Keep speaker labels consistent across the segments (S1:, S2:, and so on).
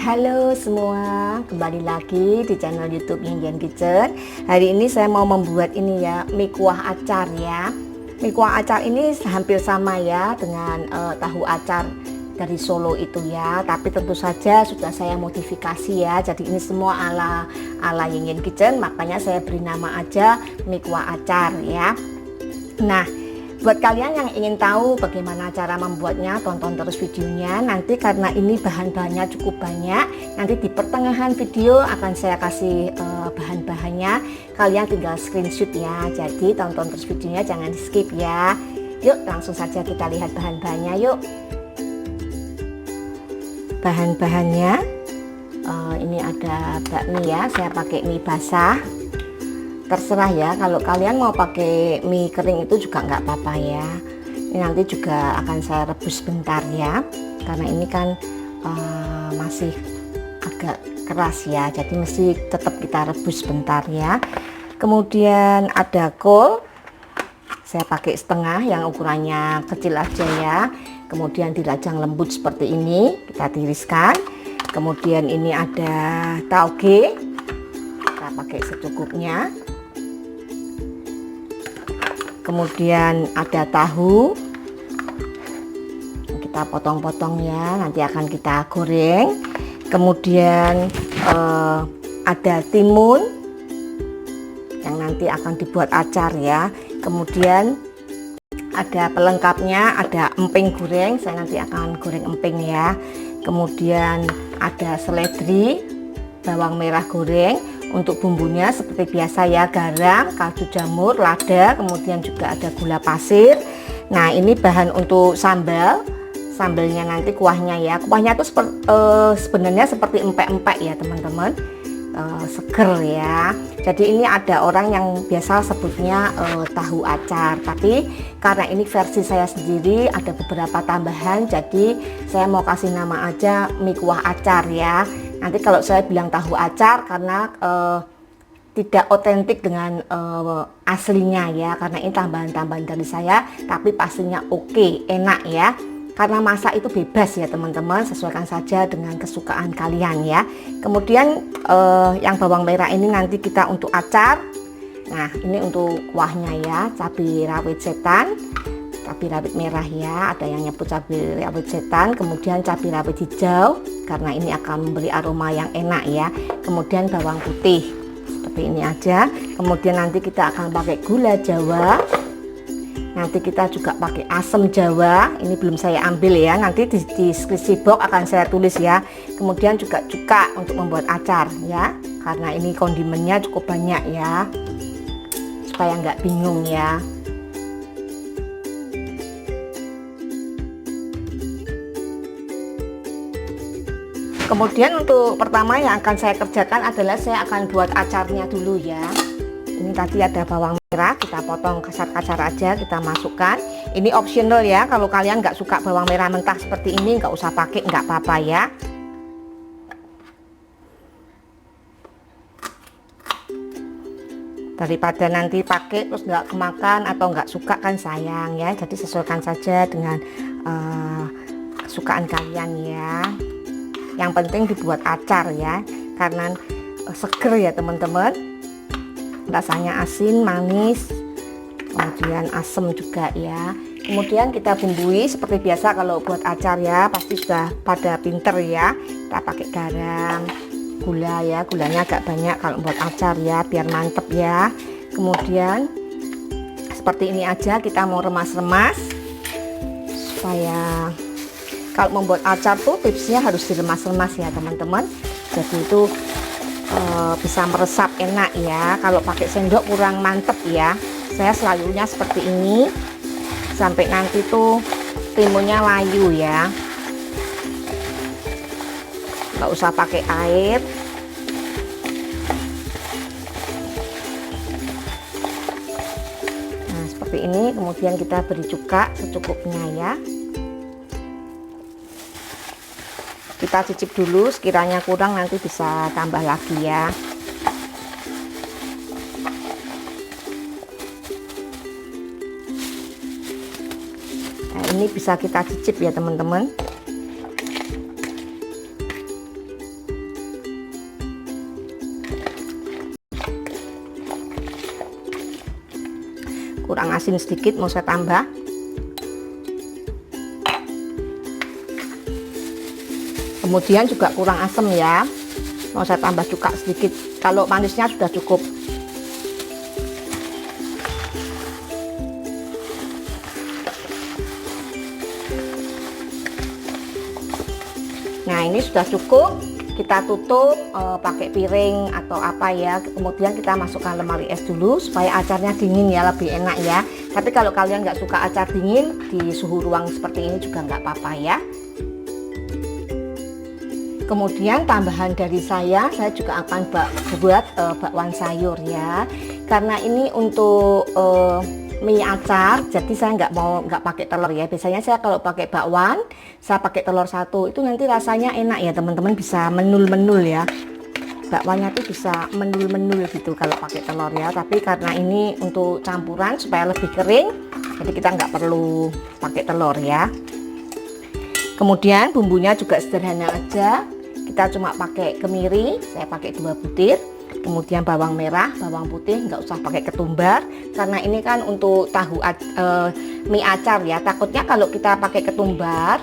S1: Halo semua, kembali lagi di channel YouTube Yin Kitchen. Hari ini saya mau membuat ini ya, mie kuah acar ya. Mie kuah acar ini hampir sama ya dengan tahu acar dari Solo itu ya, tapi tentu saja sudah saya modifikasi ya. Jadi ini semua ala Yin Kitchen, makanya saya beri nama aja mie kuah acar ya. Nah, buat kalian yang ingin tahu bagaimana cara membuatnya, tonton terus videonya. Nanti karena ini bahan-bahannya cukup banyak, nanti di pertengahan video akan saya kasih bahan-bahannya. Kalian tinggal screenshot ya. Jadi tonton terus videonya, jangan di skip ya. Yuk langsung saja kita lihat bahan-bahannya yuk. Bahan-bahannya ini ada bakmi ya. Saya pakai mie basah. Terserah ya, kalau kalian mau pakai mie kering itu juga nggak apa-apa ya. Ini nanti juga akan saya rebus bentar ya, karena ini kan masih agak keras ya, jadi mesti tetap kita rebus bentar ya. Kemudian ada kol, saya pakai setengah yang ukurannya kecil aja ya. Kemudian dilajang lembut seperti ini, kita tiriskan. Kemudian ini ada tauge, kita pakai secukupnya. Kemudian ada tahu, kita potong-potong ya, nanti akan kita goreng. Kemudian ada timun yang nanti akan dibuat acar ya. Kemudian ada pelengkapnya, ada emping goreng, saya nanti akan goreng emping ya. Kemudian ada seledri, bawang merah goreng. Untuk bumbunya seperti biasa ya, garam, kaldu jamur, lada, kemudian juga ada gula pasir. Nah, ini bahan untuk sambal. Sambalnya nanti kuahnya ya. Kuahnya itu sebenarnya seperti empek-empek ya teman-teman. Seger ya. Jadi ini ada orang yang biasa sebutnya tahu acar, tapi karena ini versi saya sendiri ada beberapa tambahan, jadi saya mau kasih nama aja mie kuah acar ya. Nanti kalau saya bilang tahu acar karena tidak otentik dengan aslinya ya, karena ini tambahan-tambahan dari saya, tapi pastinya oke, enak ya. Karena masak itu bebas ya teman-teman, sesuaikan saja dengan kesukaan kalian ya. Kemudian yang bawang merah ini nanti kita untuk acar. Nah, ini untuk kuahnya ya, cabai rawit setan, cabai rawit merah ya, ada yang nyebut cabai rawit setan. Kemudian cabai rawit hijau, karena ini akan memberi aroma yang enak ya. Kemudian bawang putih, seperti ini aja. Kemudian nanti kita akan pakai gula Jawa. Nanti kita juga pakai asam Jawa, ini belum saya ambil ya, nanti di deskripsi box akan saya tulis ya. Kemudian juga cuka untuk membuat acar ya, karena ini kondimennya cukup banyak ya, supaya nggak bingung ya. Kemudian untuk pertama yang akan saya kerjakan adalah saya akan buat acarnya dulu ya. Ini tadi ada bawang merah, kita potong kasar-kasar aja, kita masukkan. Ini optional ya, kalau kalian nggak suka bawang merah mentah seperti ini nggak usah pakai, nggak apa-apa ya. Daripada nanti pakai terus nggak kemakan atau nggak suka kan sayang ya, jadi sesuaikan saja dengan kesukaan kalian ya. Yang penting dibuat acar ya, karena seger ya teman-teman. Rasanya asin, manis, kemudian asam juga ya. Kemudian kita bumbui seperti biasa kalau buat acar ya, pasti sudah pada pinter ya. Kita pakai garam, gula ya, gulanya agak banyak kalau buat acar ya, biar mantep ya. Kemudian seperti ini aja, kita mau remas-remas supaya kalau membuat acar tuh tipsnya harus diremas-remas ya teman-teman. Jadi itu bisa meresap enak ya. Kalau pakai sendok kurang mantep ya. Saya selalunya seperti ini sampai nanti tuh timunnya layu ya. Nggak usah pakai air. Nah seperti ini. Kemudian kita beri cuka secukupnya ya. Kita cicip dulu, sekiranya kurang nanti bisa tambah lagi ya. Nah, ini bisa kita cicip ya teman-teman. kurang asin sedikit, mau saya tambah. Kemudian juga kurang asam ya, mau saya tambah cuka sedikit. Kalau manisnya sudah cukup. Nah, ini sudah cukup. Kita tutup pakai piring atau apa ya. Kemudian kita masukkan lemari es dulu supaya acarnya dingin ya, lebih enak ya. Tapi kalau kalian nggak suka acar dingin, di suhu ruang seperti ini juga nggak apa-apa ya. Kemudian tambahan dari saya juga akan buat bakwan sayur ya. Karena ini untuk mie acar, jadi saya nggak pakai telur ya. Biasanya saya kalau pakai bakwan, saya pakai telur satu, itu nanti rasanya enak ya teman-teman, bisa menul-menul ya. Bakwannya tuh bisa menul-menul gitu kalau pakai telur ya. Tapi karena ini untuk campuran supaya lebih kering, jadi kita nggak perlu pakai telur ya. Kemudian bumbunya juga sederhana aja. Kita cuma pakai kemiri, saya pakai 2 butir. Kemudian bawang merah, bawang putih, nggak usah pakai ketumbar karena ini kan untuk mie acar ya. Takutnya kalau kita pakai ketumbar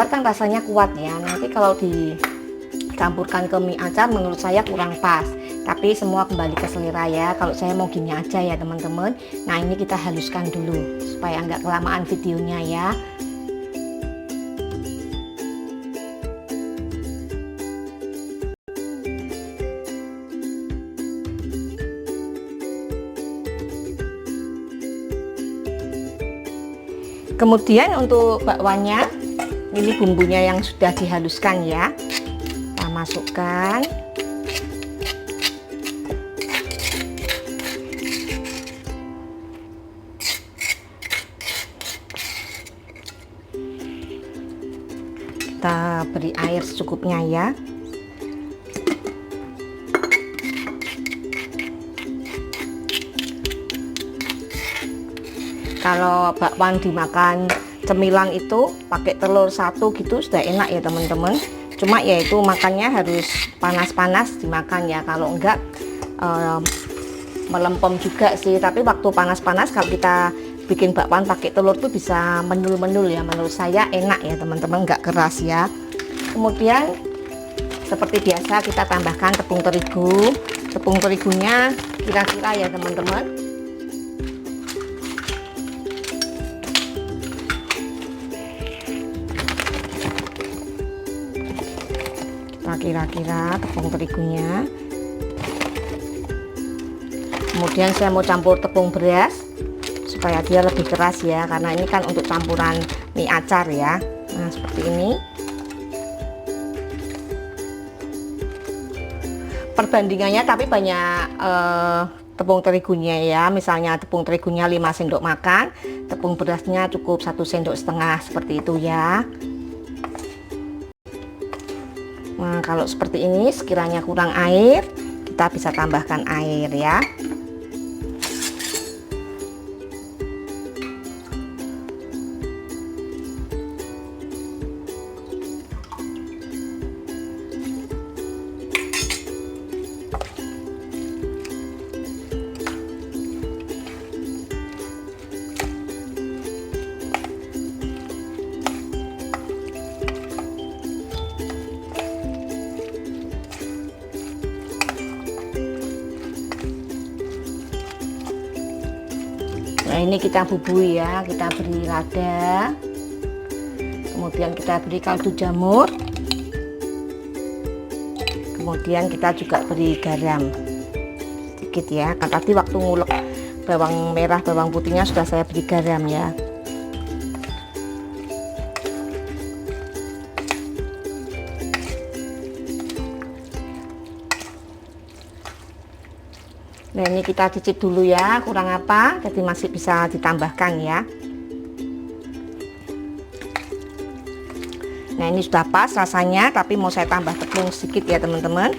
S1: kan rasanya kuat ya. Nanti kalau dicampurkan ke mie acar menurut saya kurang pas. Tapi semua kembali ke selera ya. Kalau saya mau gini aja ya teman-teman. Nah, ini kita haluskan dulu supaya nggak kelamaan videonya ya. Kemudian untuk bakwannya, ini bumbunya yang sudah dihaluskan ya, kita masukkan. Kita beri air secukupnya ya. Kalau bakwan dimakan cemilan itu pakai telur satu gitu sudah enak ya teman-teman. Cuma ya itu makannya harus panas-panas dimakan ya. Kalau enggak melempem juga sih. Tapi waktu panas-panas kalau kita bikin bakwan pakai telur tuh bisa menul-menul ya. Menurut saya enak ya teman-teman, enggak keras ya. Kemudian seperti biasa kita tambahkan tepung terigu. Tepung terigunya kira-kira ya teman-teman, kira-kira tepung terigunya. Kemudian saya mau campur tepung beras supaya dia lebih keras ya, karena ini kan untuk campuran mie acar ya. Nah, seperti ini. Perbandingannya tapi banyak tepung terigunya ya. Misalnya tepung terigunya 5 sendok makan, tepung berasnya cukup 1,5 sendok seperti itu ya. Nah, kalau seperti ini sekiranya kurang air, kita bisa tambahkan air ya. Nah, ini kita bumbui ya, kita beri lada, kemudian kita beri kaldu jamur, kemudian kita juga beri garam sedikit ya. Kan tadi waktu ngulek bawang merah, bawang putihnya sudah saya beri garam ya. Nah, ini kita cicip dulu ya, kurang apa, jadi masih bisa ditambahkan ya. Nah, ini sudah pas rasanya, tapi mau saya tambah tepung sedikit ya teman-teman.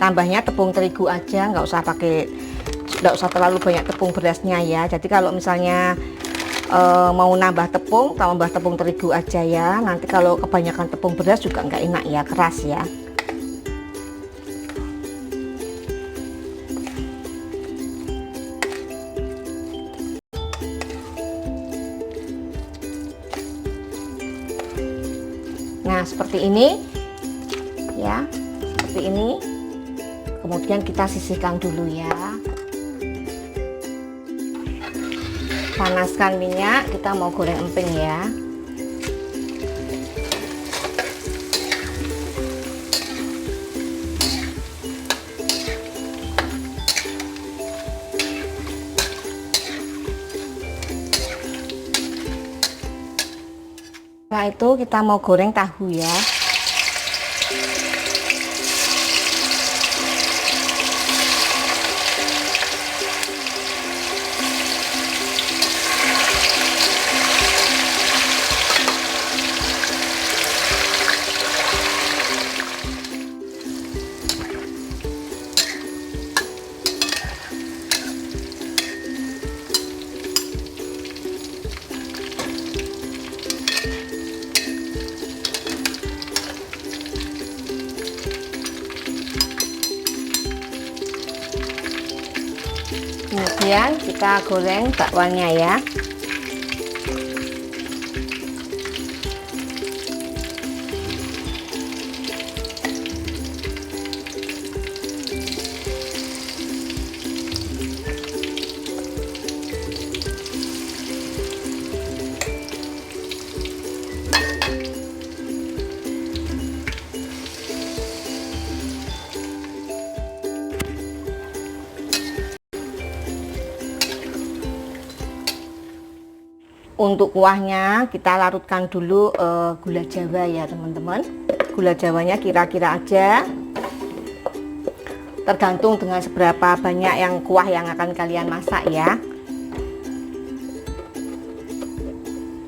S1: Tambahnya tepung terigu aja, nggak usah terlalu banyak tepung berasnya ya. Jadi kalau misalnya mau nambah tepung, tambah tepung terigu aja ya. Nanti kalau kebanyakan tepung beras juga nggak enak ya, keras ya. Nah, seperti ini ya, seperti ini. Kemudian kita sisihkan dulu ya. Panaskan minyak, kita mau goreng emping ya. Setelah itu kita mau goreng tahu ya. Kemudian kita goreng bakwannya ya. Untuk kuahnya kita larutkan dulu gula jawa ya teman-teman. Gula jawanya kira-kira aja, tergantung dengan seberapa banyak yang kuah yang akan kalian masak ya.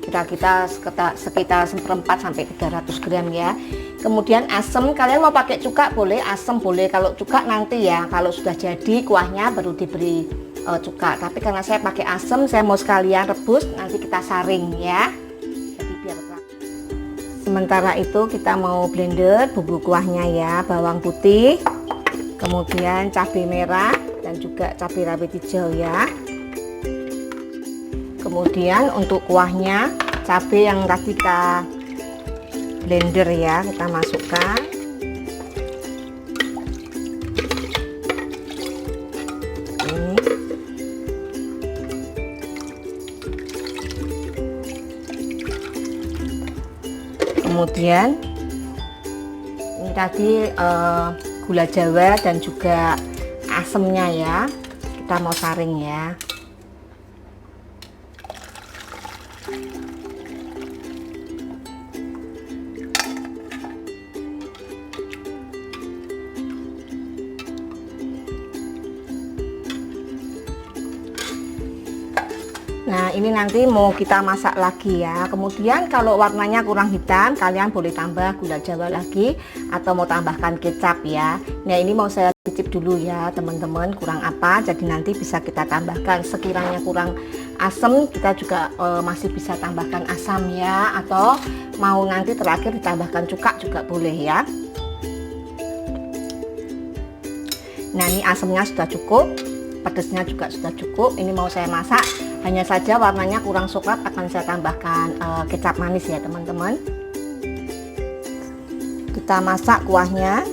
S1: Kira-kira sekitar 1/4 sampai 300 gram ya. Kemudian asam, kalian mau pakai cuka boleh, asam boleh. Kalau cuka nanti ya, kalau sudah jadi kuahnya baru diberi cuka. Tapi karena saya pakai asam, saya mau sekalian rebus, nanti kita saring ya. Jadi biar sementara itu kita mau blender bumbu kuahnya ya. Bawang putih, kemudian cabai merah dan juga cabai rawit hijau ya. Kemudian untuk kuahnya, cabai yang tadi kita blender ya, kita masukkan. Kemudian ini tadi gula jawa dan juga asemnya ya, kita mau saring ya. Nah, ini nanti mau kita masak lagi ya. Kemudian kalau warnanya kurang hitam, kalian boleh tambah gula jawa lagi atau mau tambahkan kecap ya. Nah, ini mau saya cicip dulu ya teman-teman, kurang apa, jadi nanti bisa kita tambahkan. Sekiranya kurang asam, kita juga masih bisa tambahkan asam ya, atau mau nanti terakhir ditambahkan cuka juga boleh ya. Nah, ini asamnya sudah cukup, pedasnya juga sudah cukup. Ini mau saya masak, hanya saja warnanya kurang coklat, akan saya tambahkan kecap manis ya teman-teman. Kita masak kuahnya,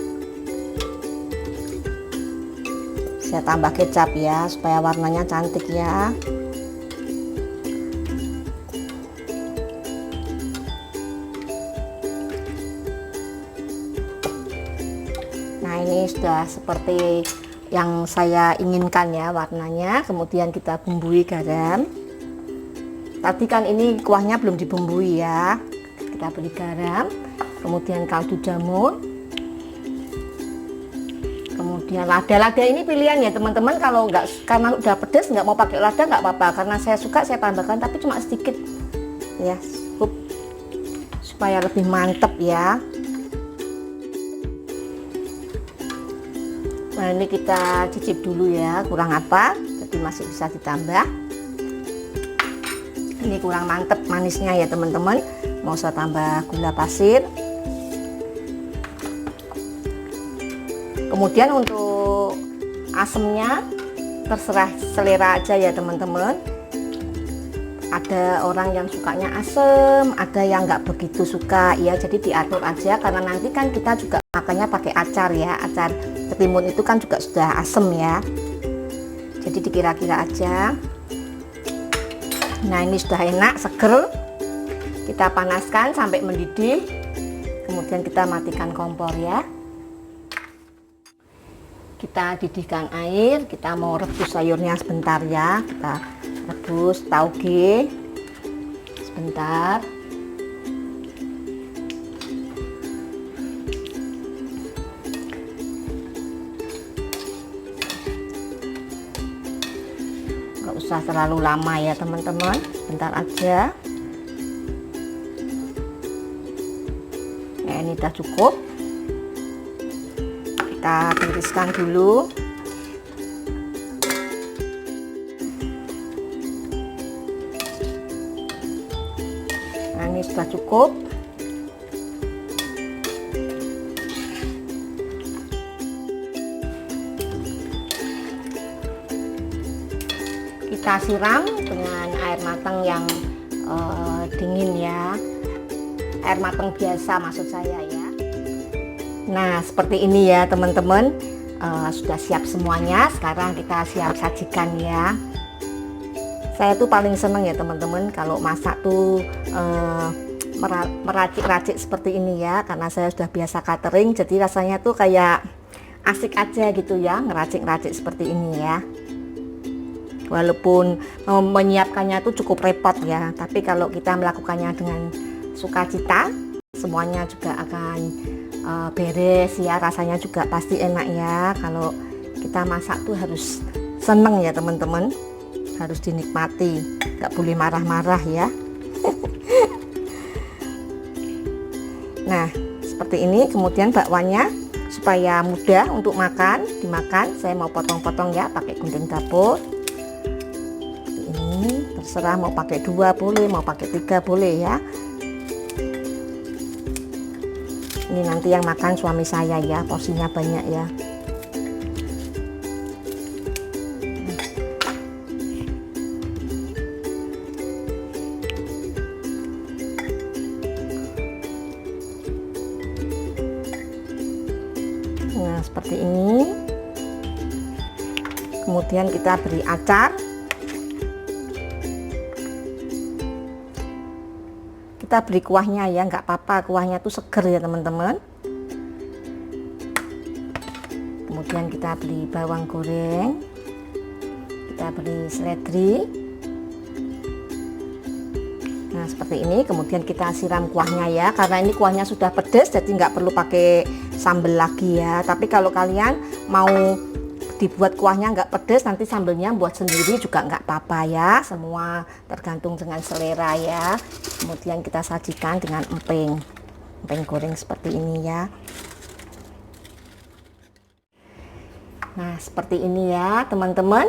S1: saya tambah kecap ya supaya warnanya cantik ya. Nah, ini sudah seperti yang saya inginkan ya warnanya. Kemudian kita bumbui garam. Tadi kan ini kuahnya belum dibumbui ya, kita beri garam. Kemudian kaldu jamur, kemudian lada ini pilihan ya teman-teman. Kalau nggak, karena udah pedas nggak mau pakai lada nggak apa-apa, karena saya suka saya tambahkan, tapi cuma sedikit ya, supaya lebih mantep ya. Nah, ini kita cicip dulu ya, kurang apa, jadi masih bisa ditambah. Ini kurang mantep manisnya ya teman-teman, mau saya tambah gula pasir. Kemudian untuk asemnya terserah selera aja ya teman-teman. ada orang yang sukanya asem, ada yang nggak begitu suka ya, jadi diatur aja karena nanti kan kita juga makannya pakai acar ya. Acar ketimun itu kan juga sudah asem ya, jadi dikira-kira aja. Nah ini sudah enak, seger. Kita panaskan sampai mendidih, kemudian kita matikan kompor ya. Kita didihkan air, kita mau rebus sayurnya sebentar ya. Kita rebus tauge sebentar. Nggak usah terlalu lama ya teman-teman, sebentar aja. Ini udah cukup. Kita tiriskan dulu. Nah ini sudah cukup. Kita siram dengan air matang yang dingin ya, air matang biasa maksud saya ya. Nah seperti ini ya teman-teman, sudah siap semuanya. Sekarang kita siap sajikan ya. Saya tuh paling seneng ya teman-teman kalau masak tuh meracik-racik seperti ini ya, karena saya sudah biasa catering, jadi rasanya tuh kayak asik aja gitu ya ngeracik-racik seperti ini ya. Walaupun menyiapkannya tuh cukup repot ya, tapi kalau kita melakukannya dengan sukacita, semuanya juga akan beres ya, rasanya juga pasti enak ya. Kalau kita masak tuh harus seneng ya teman-teman, harus dinikmati, nggak boleh marah-marah ya. Nah seperti ini, kemudian bakwanya supaya mudah untuk dimakan, saya mau potong-potong ya pakai gunting dapur. Ini terserah mau pakai 2 boleh, mau pakai 3 boleh ya. Ini nanti yang makan suami saya ya, porsinya banyak ya. Nah seperti ini. Kemudian kita beri acar. Kita beri kuahnya ya, nggak apa-apa, kuahnya tuh seger ya teman-teman. Kemudian kita beri bawang goreng, kita beri seledri. Nah seperti ini, kemudian kita siram kuahnya ya, karena ini kuahnya sudah pedas jadi nggak perlu pakai sambal lagi ya. Tapi kalau kalian mau dibuat kuahnya nggak pedas, nanti sambelnya buat sendiri juga nggak apa-apa ya, semua tergantung dengan selera ya. Kemudian kita sajikan dengan emping goreng seperti ini ya. Nah seperti ini ya teman-teman,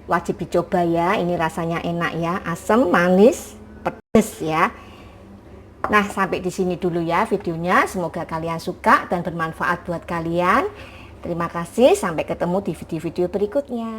S1: wajib dicoba ya, ini rasanya enak ya, asam, manis, pedas ya. Nah sampai di sini dulu ya videonya, semoga kalian suka dan bermanfaat buat kalian. Terima kasih, sampai ketemu di video-video berikutnya.